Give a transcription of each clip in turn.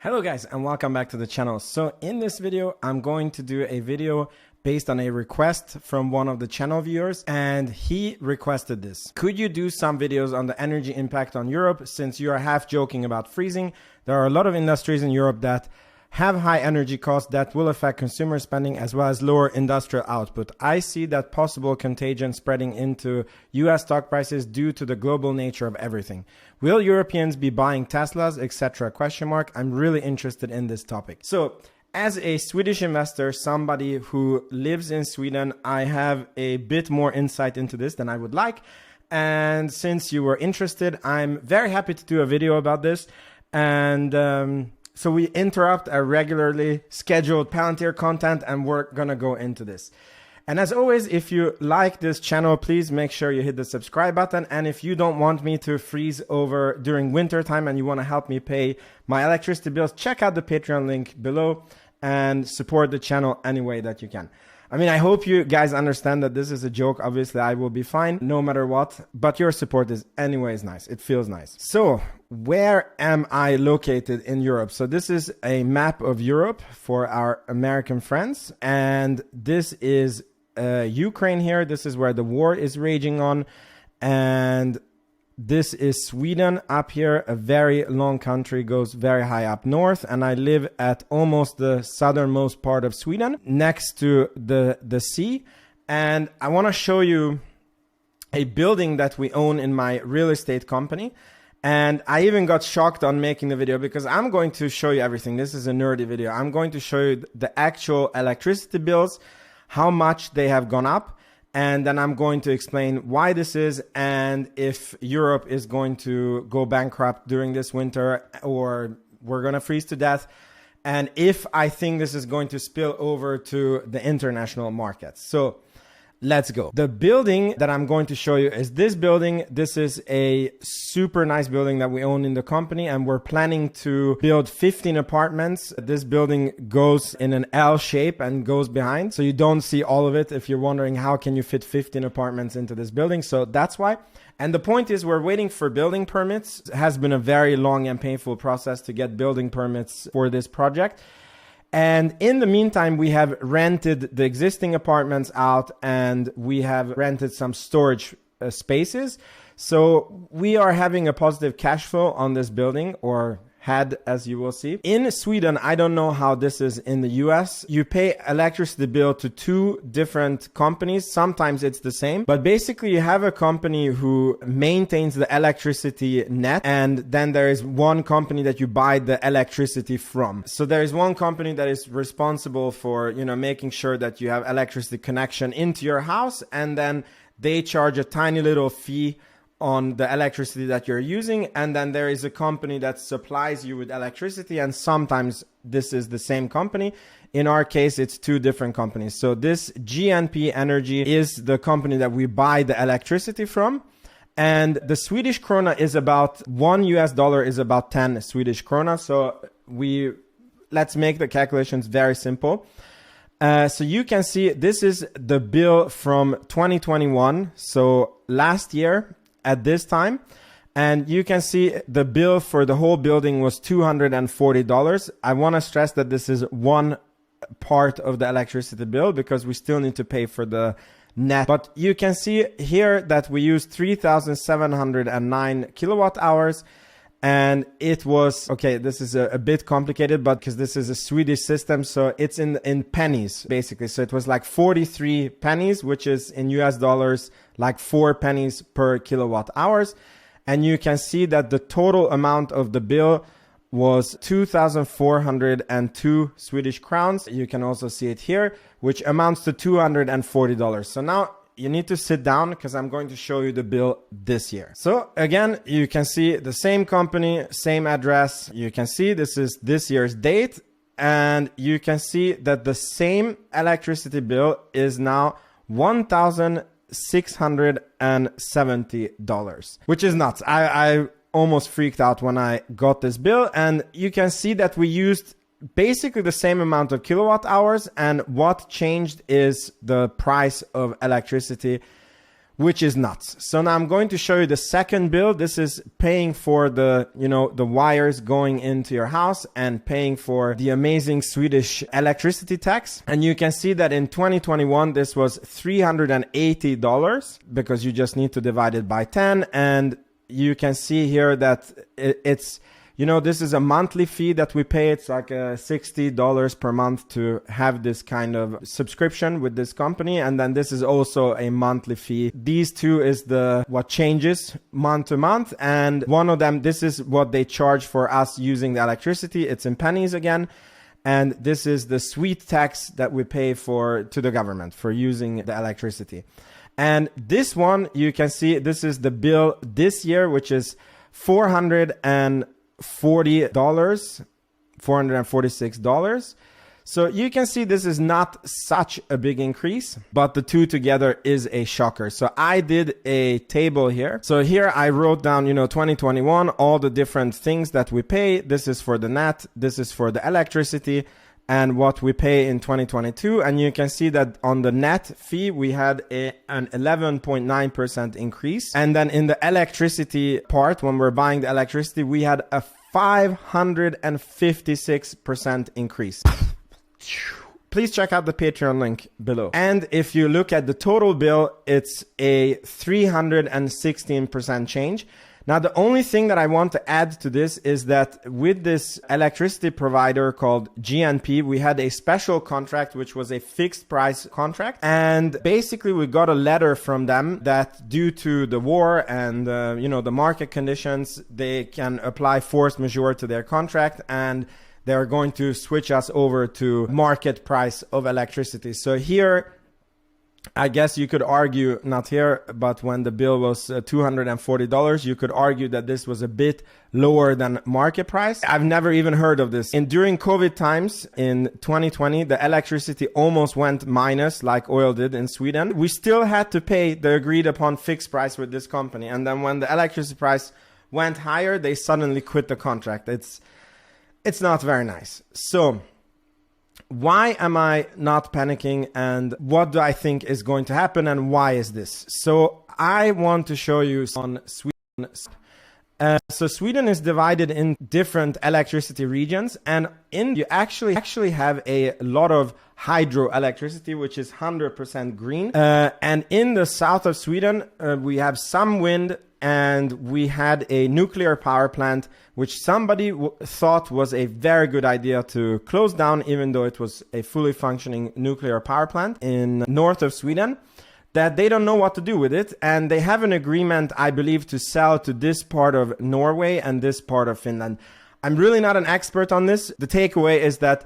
Hello guys and welcome back to the channel. So in this video, I'm going to do a video based on a request from one of the channel viewers, and he requested this. Could you do some videos on the energy impact on Europe? Since you are half joking about freezing, there are a lot of industries in Europe that have high energy costs that will affect consumer spending as well as lower industrial output. I see that possible contagion spreading into US stock prices due to the global nature of everything. Will Europeans be buying Teslas, etc.? I'm really interested in this topic. So, as a Swedish investor, somebody who lives in Sweden, I have a bit more insight into this than I would like. And since you were interested, I'm very happy to do a video about this. And so we interrupt our regularly scheduled Palantir content and we're gonna go into this. And as always, if you like this channel, please make sure you hit the subscribe button. And if you don't want me to freeze over during winter time and you want to help me pay my electricity bills, check out the Patreon link below and support the channel any way that you can. I mean, I hope you guys understand that this is a joke. Obviously, I will be fine no matter what, but your support is anyways nice. It feels nice. So where am I located in Europe? So this is a map of Europe for our American friends. And this is Ukraine here. This is where the war is raging on. And this is Sweden up here. A very long country, goes very high up north. And I live at almost the southernmost part of Sweden next to the sea. And I want to show you a building that we own in my real estate company. And I even got shocked on making the video because I'm going to show you everything. This is a nerdy video. I'm going to show you the actual electricity bills, how much they have gone up. And then I'm going to explain why this is and if Europe is going to go bankrupt during this winter or we're going to freeze to death. And if I think this is going to spill over to the international markets. So let's go. The building that I'm going to show you is this building. This is a super nice building that we own in the company, and we're planning to build 15 apartments. This building goes in an L shape and goes behind, so you don't see all of it if you're wondering how can you fit 15 apartments into this building. So that's why. And the point is we're waiting for building permits. It has been a very long and painful process to get building permits for this project. And in the meantime, we have rented the existing apartments out and we have rented some storage spaces. So we are having a positive cash flow on this building, or had, as you will see. In Sweden, I don't know how this is in the US. You pay electricity bill to two different companies. Sometimes it's the same, but basically you have a company who maintains the electricity net, and then there is one company that you buy the electricity from. So there is one company that is responsible for, making sure that you have electricity connection into your house, and then they charge a tiny little fee on the electricity that you're using. And then there is a company that supplies you with electricity, and sometimes this is the same company. In our case, it's two different companies. So this GNP Energy is the company that we buy the electricity from. And the Swedish krona is about $1 is about 10 Swedish krona. So let's make the calculations very simple. So you can see this is the bill from 2021. So last year, at this time, and you can see the bill for the whole building was $240. I want to stress that this is one part of the electricity bill because we still need to pay for the net. But you can see here that we used 3,709 kilowatt hours, and it was, okay, this is a bit complicated, but because this is a Swedish system, so it's in pennies, basically. So it was like 43 pennies, which is in US dollars, like 4 pennies per kilowatt hours. And you can see that the total amount of the bill was 2,402 Swedish crowns. You can also see it here, which amounts to $240. So now you need to sit down because I'm going to show you the bill this year. So again, you can see the same company, same address. You can see this is this year's date, and you can see that the same electricity bill is now $1,670, which is nuts. I almost freaked out when I got this bill, and you can see that we used basically the same amount of kilowatt hours, and what changed is the price of electricity, which is nuts. So now I'm going to show you the second bill. This is paying for the, the wires going into your house and paying for the amazing Swedish electricity tax. And you can see that in 2021, this was $380 because you just need to divide it by 10. And you can see here that it's, this is a monthly fee that we pay. It's like $60 per month to have this kind of subscription with this company. And then this is also a monthly fee. These two is what changes month to month. And one of them, this is what they charge for us using the electricity. It's in pennies again. And this is the sweet tax that we pay to the government for using the electricity. And this one, you can see, this is the bill this year, which is $446. So you can see this is not such a big increase, but the two together is a shocker. So I did a table here. So here I wrote down, 2021, all the different things that we pay. This is for the net, this is for the electricity, and what we pay in 2022. And you can see that on the net fee, we had an 11.9% increase. And then in the electricity part, when we're buying the electricity, we had a 556% increase. Please check out the Patreon link below. And if you look at the total bill, it's a 316% change. Now, the only thing that I want to add to this is that with this electricity provider called GNP, we had a special contract, which was a fixed price contract. And basically, we got a letter from them that due to the war and, the market conditions, they can apply force majeure to their contract. And they're going to switch us over to market price of electricity. So here, I guess you could argue, not here, but when the bill was $240, you could argue that this was a bit lower than market price. I've never even heard of this. And during COVID times in 2020, the electricity almost went minus like oil did in Sweden. We still had to pay the agreed upon fixed price with this company. And then when the electricity price went higher, they suddenly quit the contract. It's not very nice. So why am I not panicking, and what do I think is going to happen, and why is this? So I want to show you on Sweden. So Sweden is divided in different electricity regions, and you actually have a lot of hydroelectricity, which is 100% green. And in the south of Sweden, we have some wind, and we had a nuclear power plant, which somebody thought was a very good idea to close down, even though it was a fully functioning nuclear power plant in north of Sweden, that they don't know what to do with it. And they have an agreement, I believe, to sell to this part of Norway and this part of Finland. I'm really not an expert on this. The takeaway is that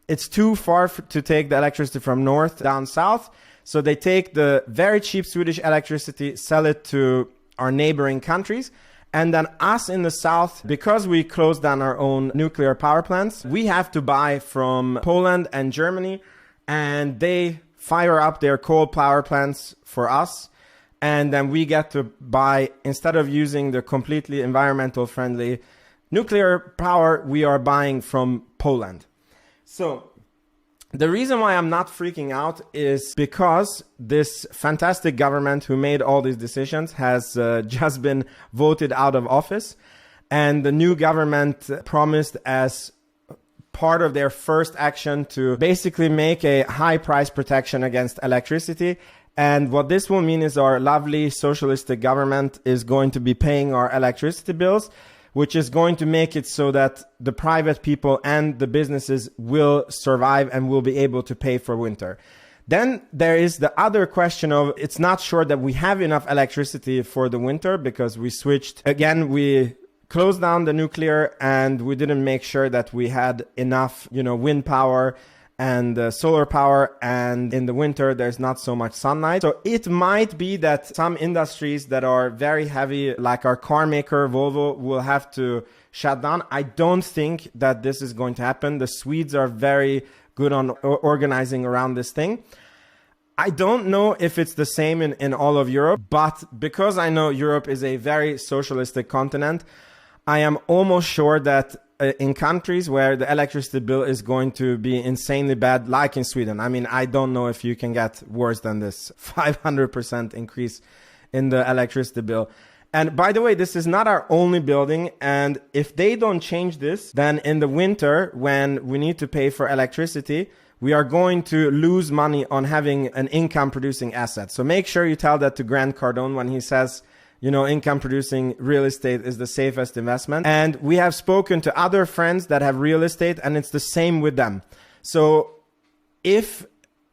it's too far to take the electricity from north down south. So they take the very cheap Swedish electricity, sell it to our neighboring countries. And then us in the south, because we closed down our own nuclear power plants, we have to buy from Poland and Germany, and they fire up their coal power plants for us. And then we get to buy, instead of using the completely environmental friendly nuclear power, we are buying from Poland. So the reason why I'm not freaking out is because this fantastic government who made all these decisions has just been voted out of office. And the new government promised as part of their first action to basically make a high price protection against electricity. And what this will mean is our lovely socialistic government is going to be paying our electricity bills, which is going to make it so that the private people and the businesses will survive and will be able to pay for winter. Then there is the other question of, it's not sure that we have enough electricity for the winter because we switched. Again, we closed down the nuclear and we didn't make sure that we had enough, wind power and solar power, and in the winter there's not so much sunlight. So it might be that some industries that are very heavy, like our car maker Volvo, will have to shut down. I don't think that this is going to happen. The Swedes are very good on organizing around this thing. I don't know if it's the same in all of Europe, but because I know Europe is a very socialistic continent, I am almost sure that in countries where the electricity bill is going to be insanely bad, like in Sweden. I mean, I don't know if you can get worse than this 500% increase in the electricity bill. And by the way, this is not our only building. And if they don't change this, then in the winter, when we need to pay for electricity, we are going to lose money on having an income producing asset. So make sure you tell that to Grant Cardone when he says, you know, income producing real estate is the safest investment. And we have spoken to other friends that have real estate, and it's the same with them. So if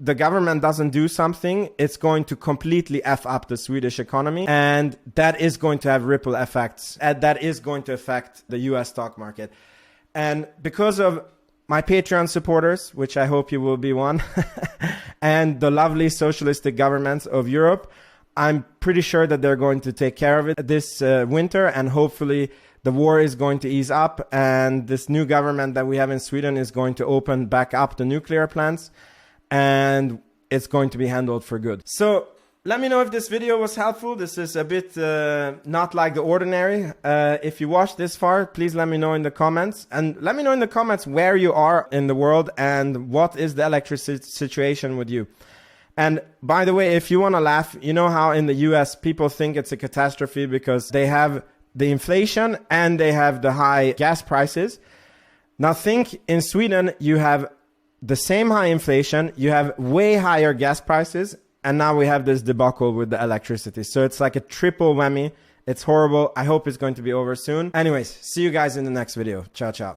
the government doesn't do something, it's going to completely F up the Swedish economy. And that is going to have ripple effects. And that is going to affect the US stock market. And because of my Patreon supporters, which I hope you will be one, and the lovely socialistic governments of Europe, I'm pretty sure that they're going to take care of it this winter, and hopefully the war is going to ease up, and this new government that we have in Sweden is going to open back up the nuclear plants, and it's going to be handled for good. So let me know if this video was helpful. This is a bit not like the ordinary. If you watched this far, please let me know in the comments. And let me know in the comments where you are in the world and what is the electricity situation with you. And by the way, if you want to laugh, you know how in the US people think it's a catastrophe because they have the inflation and they have the high gas prices. Now think in Sweden, you have the same high inflation, you have way higher gas prices, and now we have this debacle with the electricity. So it's like a triple whammy. It's horrible. I hope it's going to be over soon. Anyways, see you guys in the next video. Ciao, ciao.